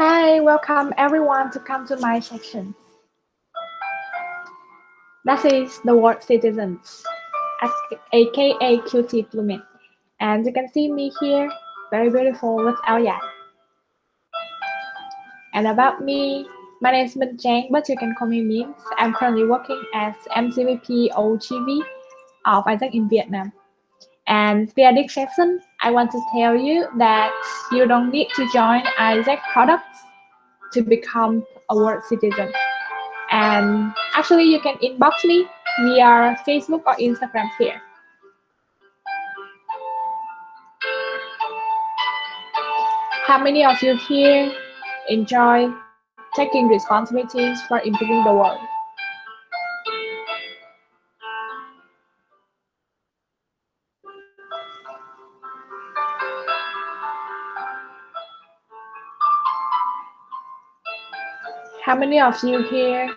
Hi, welcome everyone to come to my section. That is the word citizens, aka QT Plummet. And you can see me here, very beautiful with Aoya. And about me, my name is Minh Trang, but you can call me Means. I'm currently working as MCVP OGV of AIESEC in Vietnam. And via this section, I want to tell you that you don't need to join AIESEC products to become a world citizen. And actually, you can inbox me via Facebook or Instagram here. How many of you here enjoy taking responsibilities for improving the world? How many of you here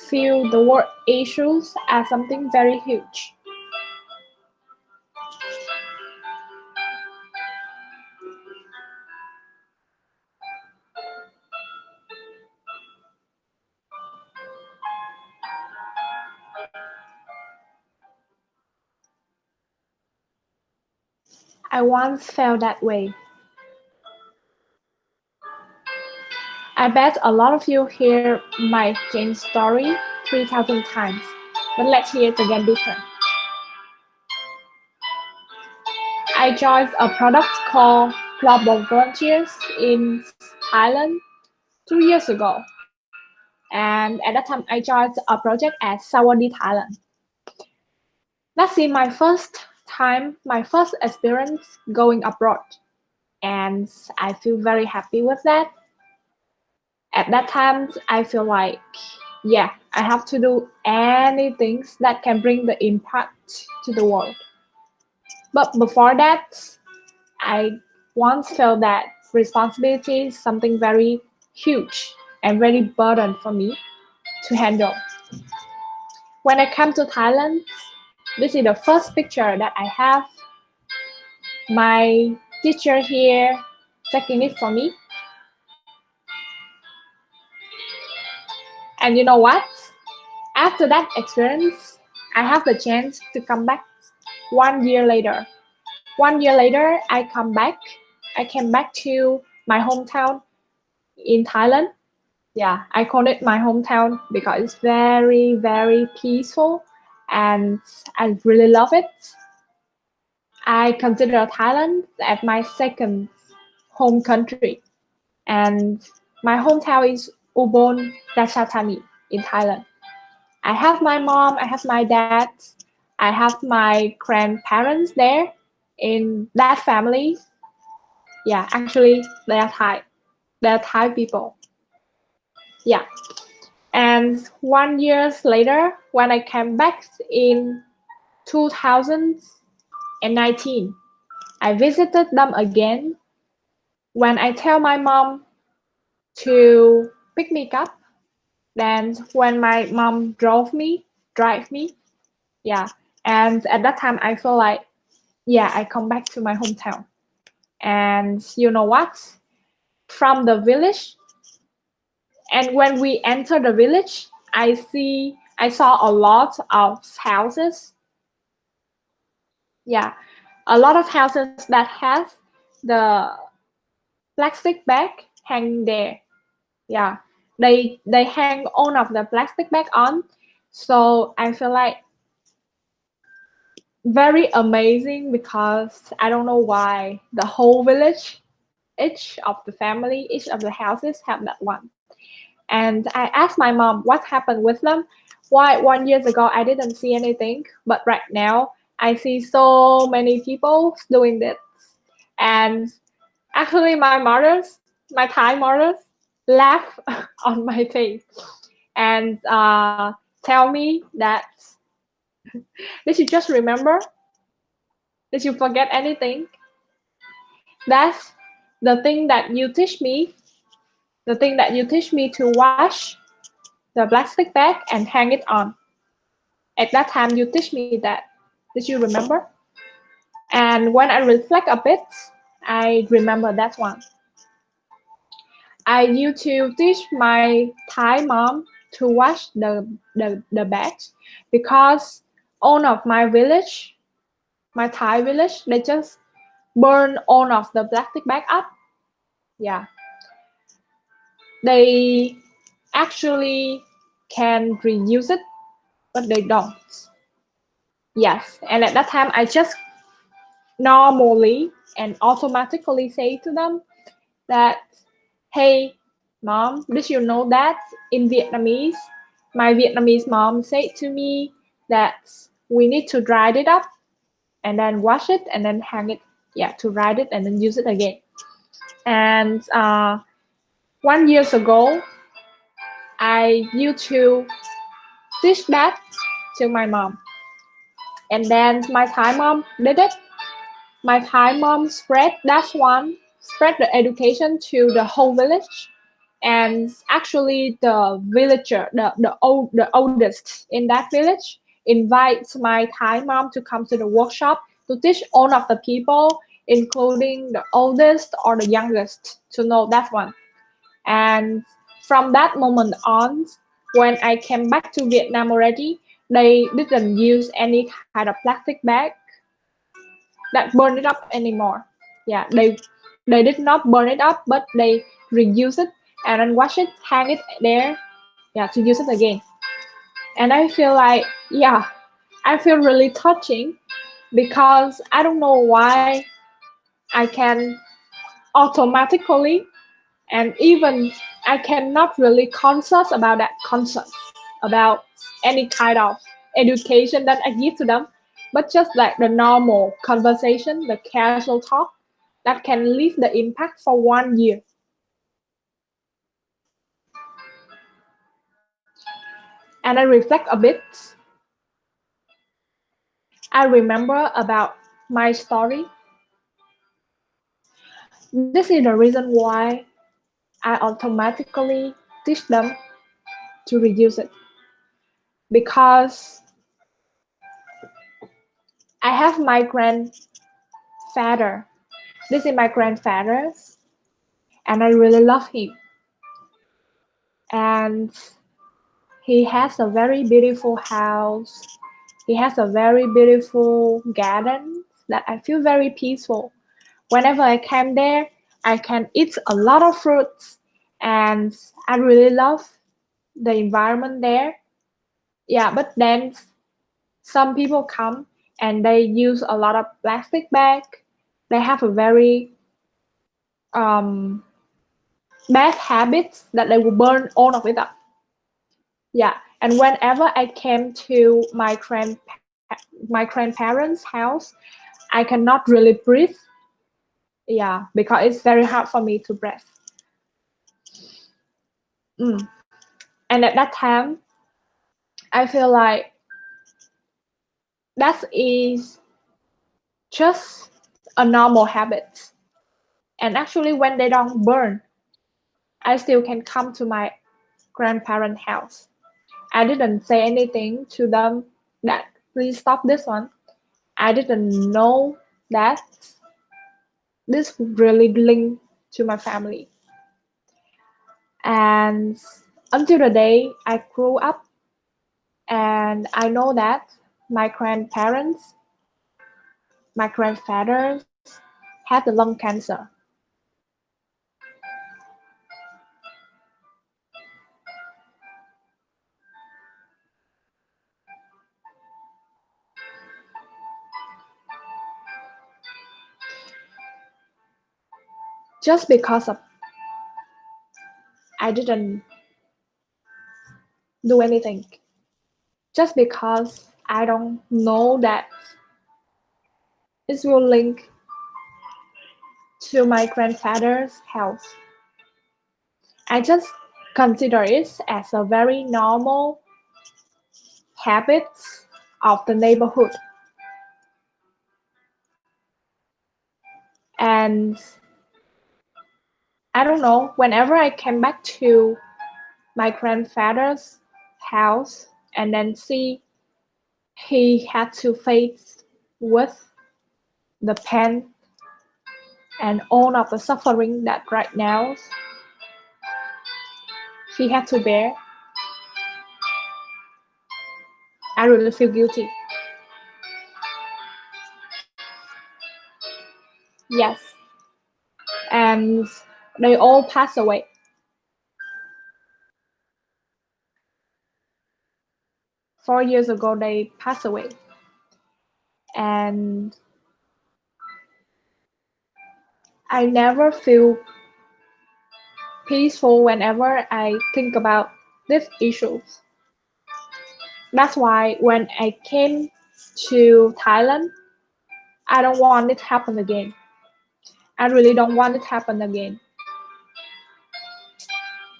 feel the world issues as something very huge? I once felt that way. I bet a lot of you here might change story 3,000 times, but let's hear it again different. I joined a product called Global Volunteers in Thailand 2 years ago. And at that time, I joined a project at Sawadee, Thailand. That's my first experience going abroad. And I feel very happy with that. At that time, I feel like, yeah, I have to do anything that can bring the impact to the world. But before that, I once felt that responsibility is something very huge and very burden for me to handle. When I come to Thailand, this is the first picture that I have. My teacher here taking it for me. And you know what? After that experience, I have the chance to come back 1 year later. 1 year later, I came back to my hometown in Thailand. Yeah, I call it my hometown because it's very, very peaceful and I really love it. I consider Thailand as my second home country. And my hometown is Ubon Ratchathani in Thailand. I have my mom, I have my dad, I have my grandparents there in that family. Yeah, actually, they are Thai. They are Thai people. Yeah. And 1 year later, when I came back in 2019, I visited them again. When I tell my mom to pick me up, then when my mom drive me, yeah. And at that time, I feel like, yeah, I come back to my hometown. And you know what? From the village, and when we enter the village, I saw a lot of houses. Yeah, a lot of houses that has the plastic bag hanging there. Yeah, they hang all of the plastic bag on. So I feel like very amazing because I don't know why the whole village, each of the family, each of the houses have that one. And I asked my mom what happened with them. Why 1 year ago I didn't see anything, but right now I see so many people doing this. And actually, my Thai mothers, laugh on my face and tell me that did you just remember? Did you forget anything? That's the thing that you teach me. The thing that you teach me to wash the plastic bag and hang it on. At that time, you teach me that. Did you remember? And when I reflect a bit, I remember that one. I used to teach my Thai mom to wash the bags because all of my Thai village, they just burn all of the plastic bag up. Yeah, they actually can reuse it, but they don't. Yes, and at that time, I just normally and automatically say to them that, hey, mom, did you know that in Vietnamese, my Vietnamese mom said to me that we need to dry it up and then wash it and then hang it, yeah, to dry it and then use it again. And 1 years ago, I used to teach that to my mom, and then my Thai mom did it. My Thai mom spread the education to the whole village, and actually the villager, the oldest in that village, invites my Thai mom to come to the workshop to teach all of the people, including the oldest or the youngest, to know that one. And from that moment on, when I came back to Vietnam already, they didn't use any kind of plastic bag that burn it up anymore. Yeah, they did not burn it up, but they reuse it and then wash it, hang it there, yeah, to use it again. And I feel like, yeah, I feel really touching because I don't know why I can automatically, and even I cannot really conscious about that conscious about any kind of education that I give to them, but just like the normal conversation, the casual talk that can leave the impact for 1 year. And I reflect a bit. I remember about my story. This is the reason why I automatically teach them to reduce it, because I have my grandfather. This is my grandfather, and I really love him. And he has a very beautiful house. He has a very beautiful garden that I feel very peaceful. Whenever I came there, I can eat a lot of fruits, and I really love the environment there. Yeah, but then some people come and they use a lot of plastic bag. They have a very um, bad habits that they will burn all of it up. Yeah, and whenever I came to my grandparents' house, I cannot really breathe. Yeah, because it's very hard for me to breathe. Mm. And at that time, I feel like that is just a normal habit. And actually, when they don't burn, I still can come to my grandparents' house. I didn't say anything to them that please stop this one. I didn't know that this would really link to my family. And until the day I grew up, and I know that my grandparents, my grandfathers had the lung cancer. Just because of I didn't do anything. Just because I don't know that it will link to my grandfather's health. I just consider it as a very normal habit of the neighborhood. And I don't know, whenever I came back to my grandfather's house and then see he had to face with the pain and all of the suffering that right now he had to bear. I really feel guilty. Yes, and they all passed away. 4 years ago, they passed away. And I never feel peaceful whenever I think about these issues. That's why when I came to Thailand, I don't want it to happen again. I really don't want it to happen again.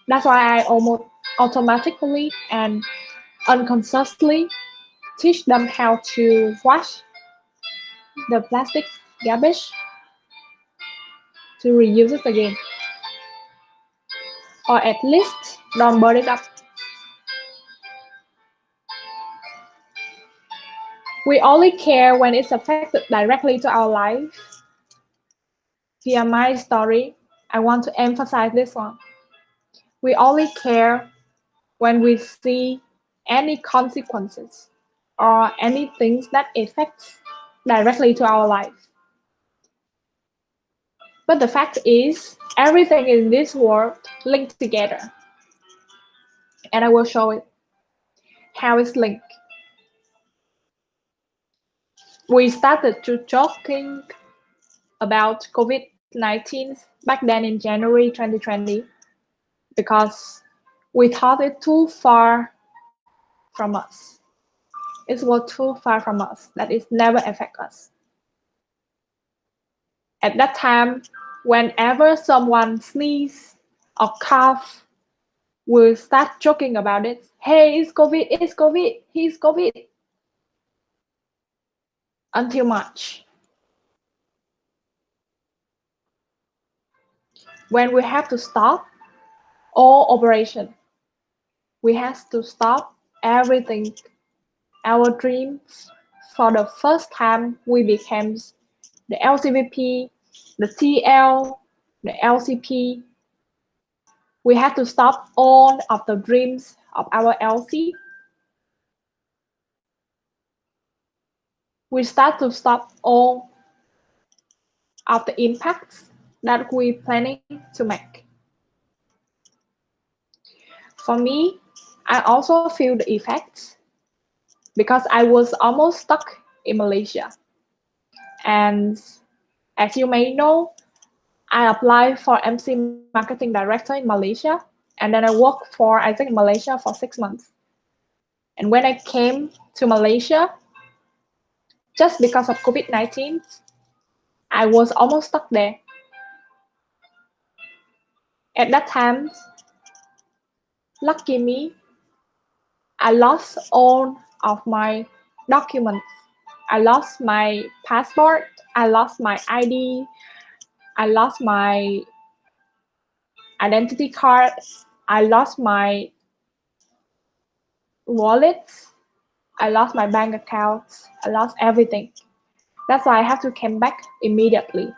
That's why I almost automatically and unconsciously teach them how to wash the plastic garbage to reuse it again, or at least don't burn it up. We only care when it's affected directly to our life. Via my story, I want to emphasize this one. We only care when we see any consequences or any things that affects directly to our life. But the fact is, everything in this world linked together. And I will show it how it's linked. We started to joking about COVID-19 back then in January 2020 because we thought it too far from us. It was too far from us that it never affect us. At that time, whenever someone sneeze or cough, we'll start joking about it. Hey, it's COVID, he's COVID. Until March, when we have to stop all operation. We have to stop everything. Our dreams, for the first time, we became the LCVP, the TL, the LCP. We had to stop all of the dreams of our LC. We start to stop all of the impacts that we planning to make. For me, I also feel the effects because I was almost stuck in Malaysia. And as you may know, I applied for MC Marketing Director in Malaysia, and then I worked for AIESEC in Malaysia for 6 months. And when I came to Malaysia, just because of COVID-19, I was almost stuck there. At that time, lucky me, I lost all of my documents. I lost my passport, I lost my ID, I lost my identity card, I lost my wallets, I lost my bank accounts, I lost everything. That's why I have to come back immediately.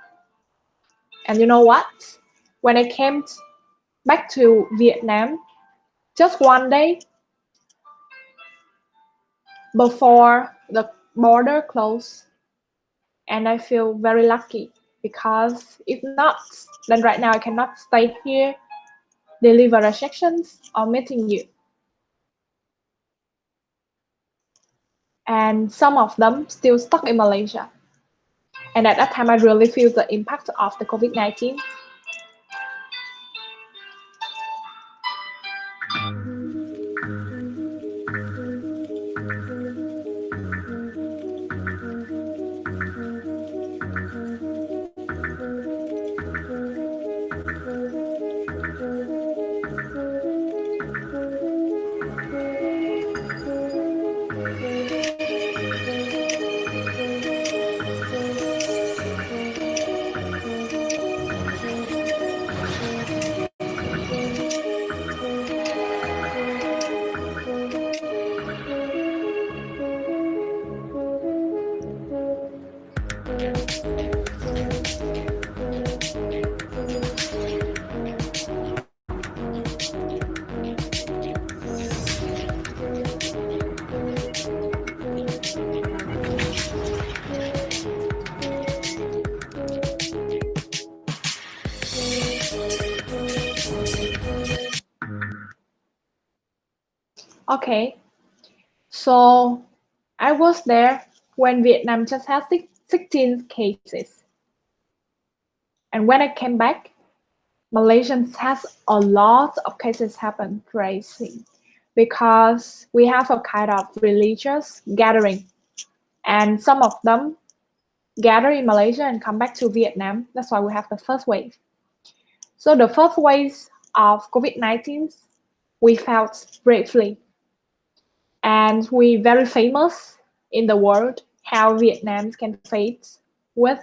And you know what? When I came back to Vietnam, just one day before the border closed, and I feel very lucky because if not, then right now I cannot stay here, deliver receptions, or meeting you. And some of them still stuck in Malaysia. And at that time, I really feel the impact of the COVID-19. Okay, so I was there when Vietnam just had 16 cases. And when I came back, Malaysia has a lot of cases happen crazy because we have a kind of religious gathering and some of them gather in Malaysia and come back to Vietnam. That's why we have the first wave. So the first wave of COVID-19 we felt briefly and we very famous in the world how Vietnam can face with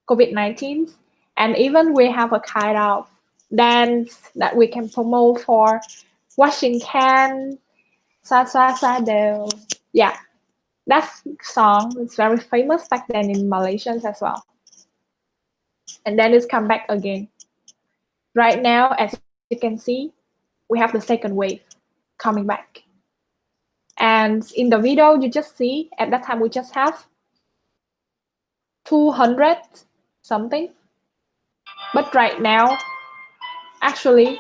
COVID-19 and even we have a kind of dance that we can promote for washing can sa sa sa đều. Yeah, that song is very famous back then in Malaysia as well. And then it's come back again. Right now, as you can see, we have the second wave coming back. And in the video, you just see at that time we just have 200 something. But right now, actually,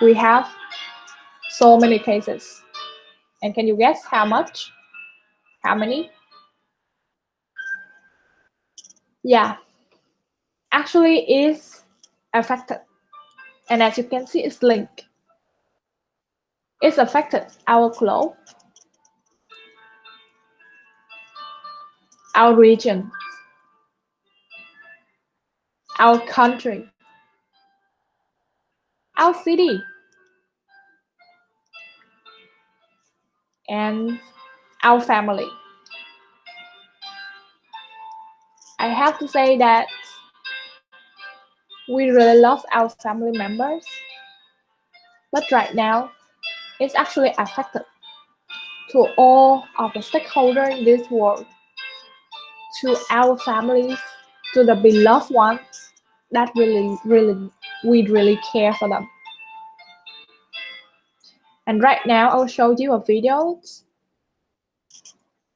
we have so many cases. And can you guess how much? How many? Yeah, actually is affected. And as you can see, it's linked. It's affected our globe, our region, our country, our city, and our family. I have to say that we really love our family members, but right now it's actually affected to all of the stakeholders in this world, to our families, to the beloved ones that we really care for them. And right now I'll show you a video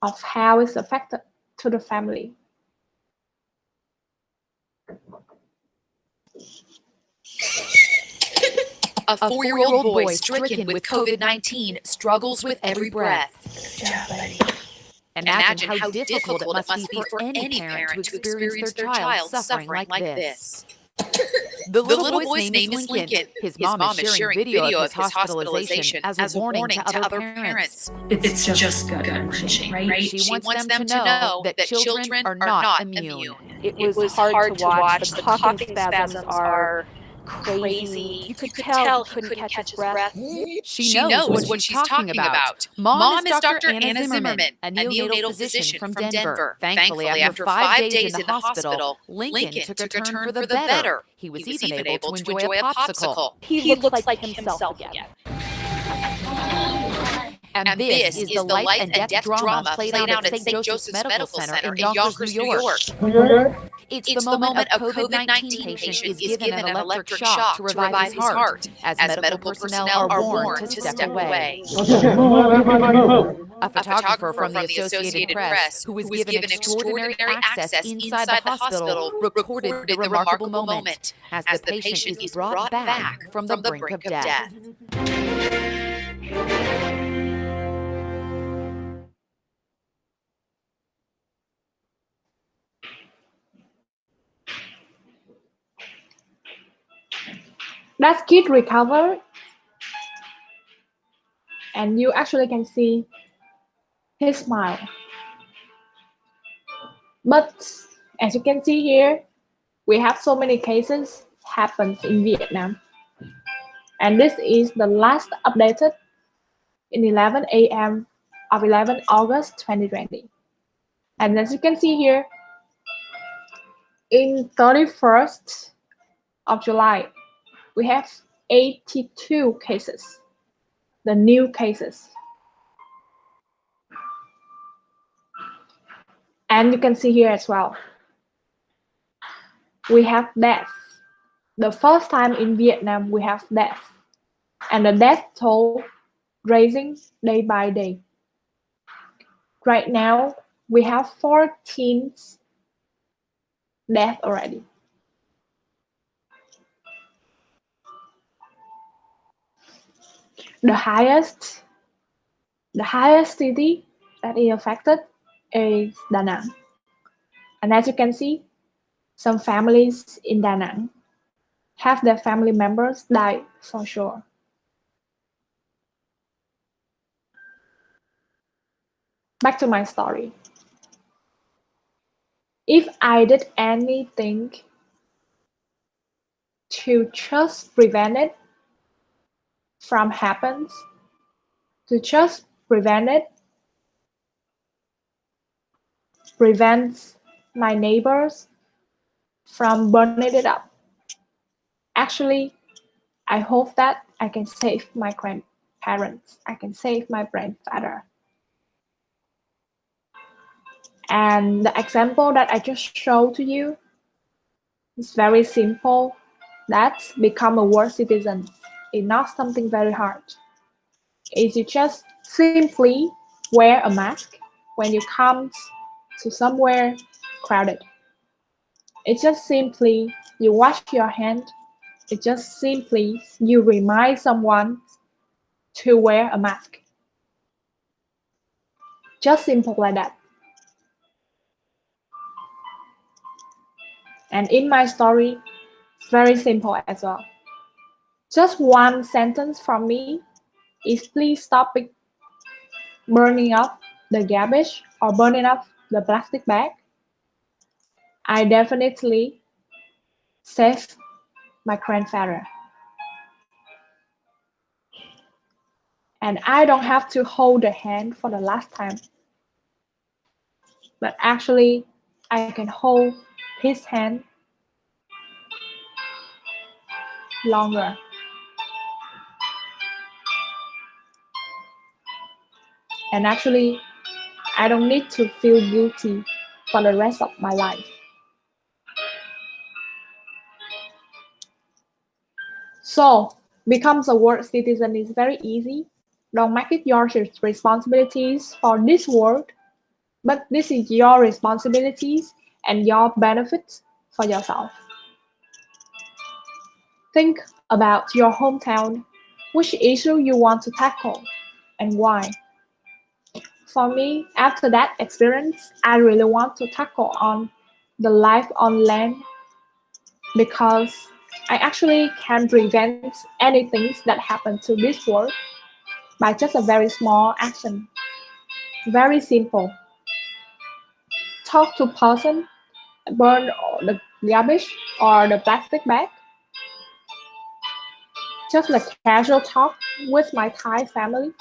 of how it's affected to the family. A 4-year-old boy stricken with COVID-19 struggles with every breath. Imagine how difficult it must be for any parent to experience their child suffering like this. The little boy's name is Lincoln. His mom is sharing video of his hospitalization as a warning to other parents. It's just gut-wrenching, right? She wants them to know that children are not immune. It was hard to watch. The coughing spasms are crazy. You could tell he couldn't catch his breath. She knows what she's talking about. Mom is Dr. Anna Zimmerman, a neonatal physician from Denver. Thankfully, after 5 days in the hospital, Lincoln took a turn for the better. He was even able to enjoy a popsicle. He looks like himself again. And this is the life and death drama played out at St. Joseph's Medical Center in Yonkers, New York. It's the moment a COVID-19 patient is given an electric shock to revive his heart as medical personnel are warned to step away. A photographer from the Associated Press, who was given extraordinary access inside the hospital, recorded the remarkable moment as the patient is brought back from the brink of death. That kid recovered, and you actually can see his smile. But as you can see here, we have so many cases happens in Vietnam. And this is the last updated in 11 a.m. of 11 August 2020. And as you can see here, in 31st of July, we have 82 cases, the new cases. And you can see here as well, we have death. The first time in Vietnam we have death. And the death toll rising day by day. Right now, we have 14 deaths already. the highest city that is affected is Da Nang. And as you can see, some families in Da Nang have their family members die for sure. Back to my story. If I did anything to just prevent it from happening, to just prevent my neighbors from burning it up. Actually, I hope that I can save my grandparents, I can save my grandfather. And the example that I just showed to you is very simple. That's become a world citizen. It's not something very hard. It's you just simply wear a mask when you come to somewhere crowded. It's just simply you wash your hand. It's just simply you remind someone to wear a mask. Just simple like that. And in my story, it's very simple as well. Just one sentence from me is please stop burning up the garbage or burning up the plastic bag. I definitely save my grandfather. And I don't have to hold the hand for the last time. But actually, I can hold his hand longer. And actually, I don't need to feel guilty for the rest of my life. So, become a world citizen is very easy. Don't make it your responsibilities for this world, but this is your responsibilities and your benefits for yourself. Think about your hometown, which issue you want to tackle, and why. For me, after that experience, I really want to tackle on the life on land because I actually can prevent anything that happens to this world by just a very small action. Very simple. Talk to person, burn the garbage or the plastic bag. Just a casual talk with my Thai family.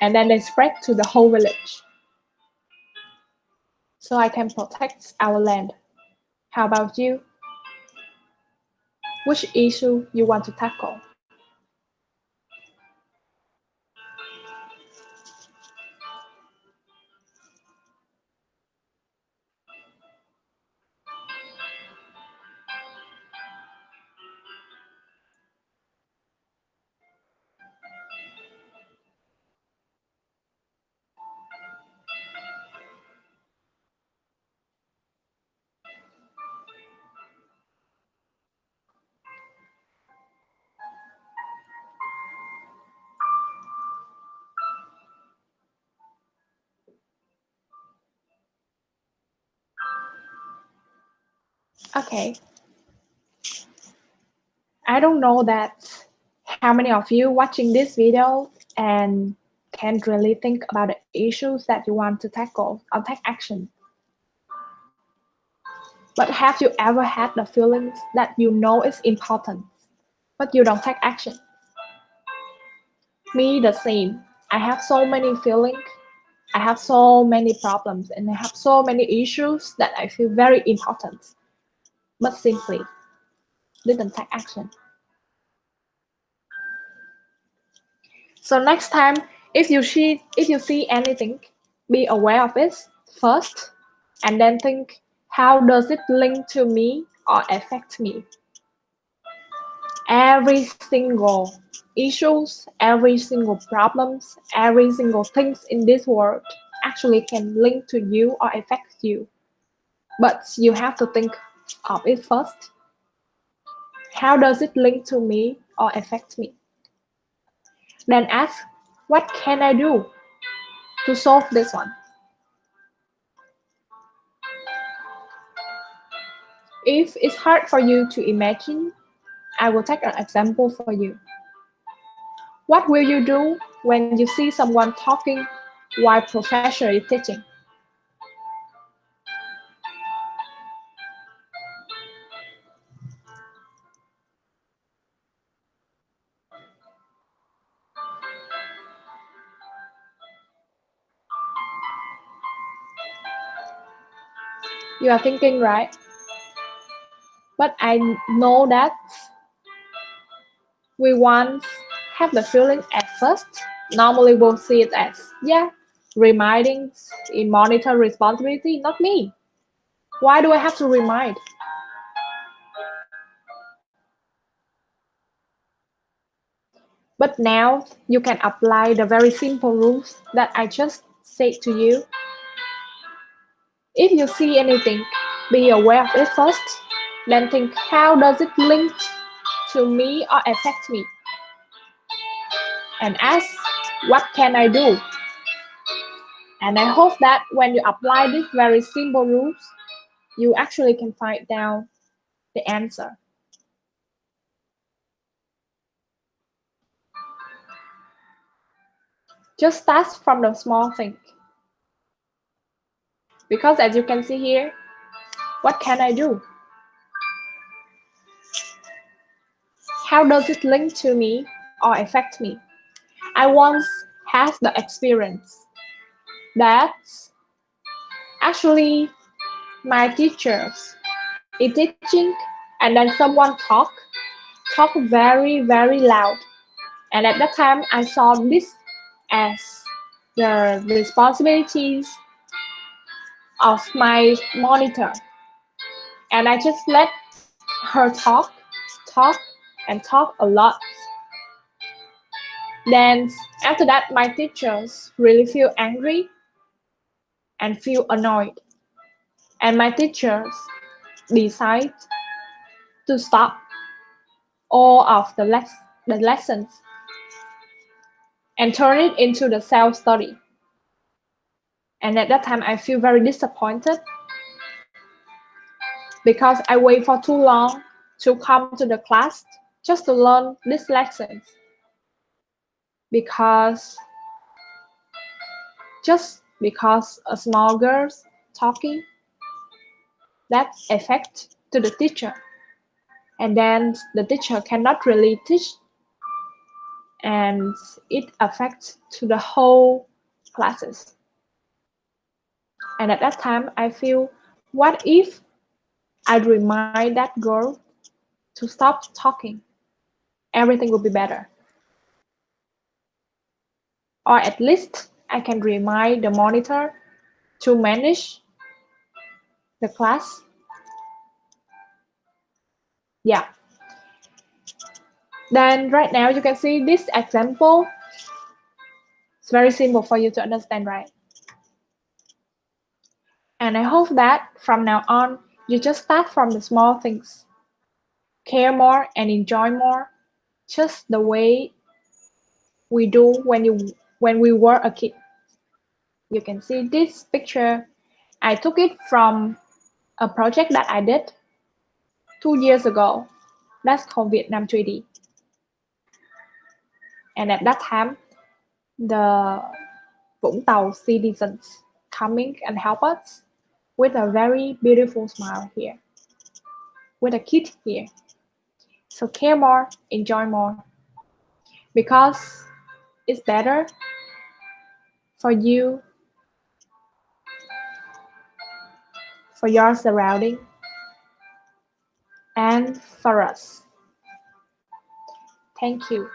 And then they spread to the whole village. So I can protect our land. How about you? Which issue you want to tackle? Okay. I don't know that how many of you watching this video and can really think about the issues that you want to tackle or take action. But have you ever had the feelings that you know it's important, but you don't take action? Me, the same. I have so many feelings, I have so many problems, and I have so many issues that I feel very important, but simply didn't take action. So next time, if you see anything, be aware of it first, and then think, how does it link to me or affect me? Every single issues, every single problems, every single things in this world actually can link to you or affect you. But you have to think of it first. How does it link to me or affect me? Then ask, what can I do to solve this one? If it's hard for you to imagine, I will take an example for you. What will you do when you see someone talking while professor is teaching? You are thinking, right? But I know that we once have the feeling at first. Normally we'll see it as, yeah, reminding in monitor responsibility, not me. Why do I have to remind? But now you can apply the very simple rules that I just said to you. If you see anything, be aware of it first, then think, how does it link to me or affect me? And ask, what can I do? And I hope that when you apply these very simple rules, you actually can find down the answer. Just start from the small thing. Because as you can see here, what can I do? How does it link to me or affect me? I once had the experience that actually my teachers is teaching and then someone talk very loud. And at that time I saw this as the responsibilities of my monitor. And I just let her talk, and talk a lot. Then after that, my teachers really feel angry and feel annoyed. And my teachers decide to stop all of the lessons and turn it into the self-study. And at that time, I feel very disappointed because I wait for too long to come to the class just to learn these lessons. Because just because a small girl's talking, that affect to the teacher. And then the teacher cannot really teach, and it affects to the whole classes. And at that time, I feel, what if I remind that girl to stop talking? Everything will be better. Or at least I can remind the monitor to manage the class. Yeah. Then right now you can see this example. It's very simple for you to understand, right? And I hope that from now on, you just start from the small things. Care more and enjoy more, just the way we do when we were a kid. You can see this picture. I took it from a project that I did 2 years ago. That's called Vietnam 3D. And at that time, the Vũng Tàu citizens coming and help us with a very beautiful smile here, with a kid here. So care more, enjoy more, because it's better for you, for your surrounding, and for us. Thank you.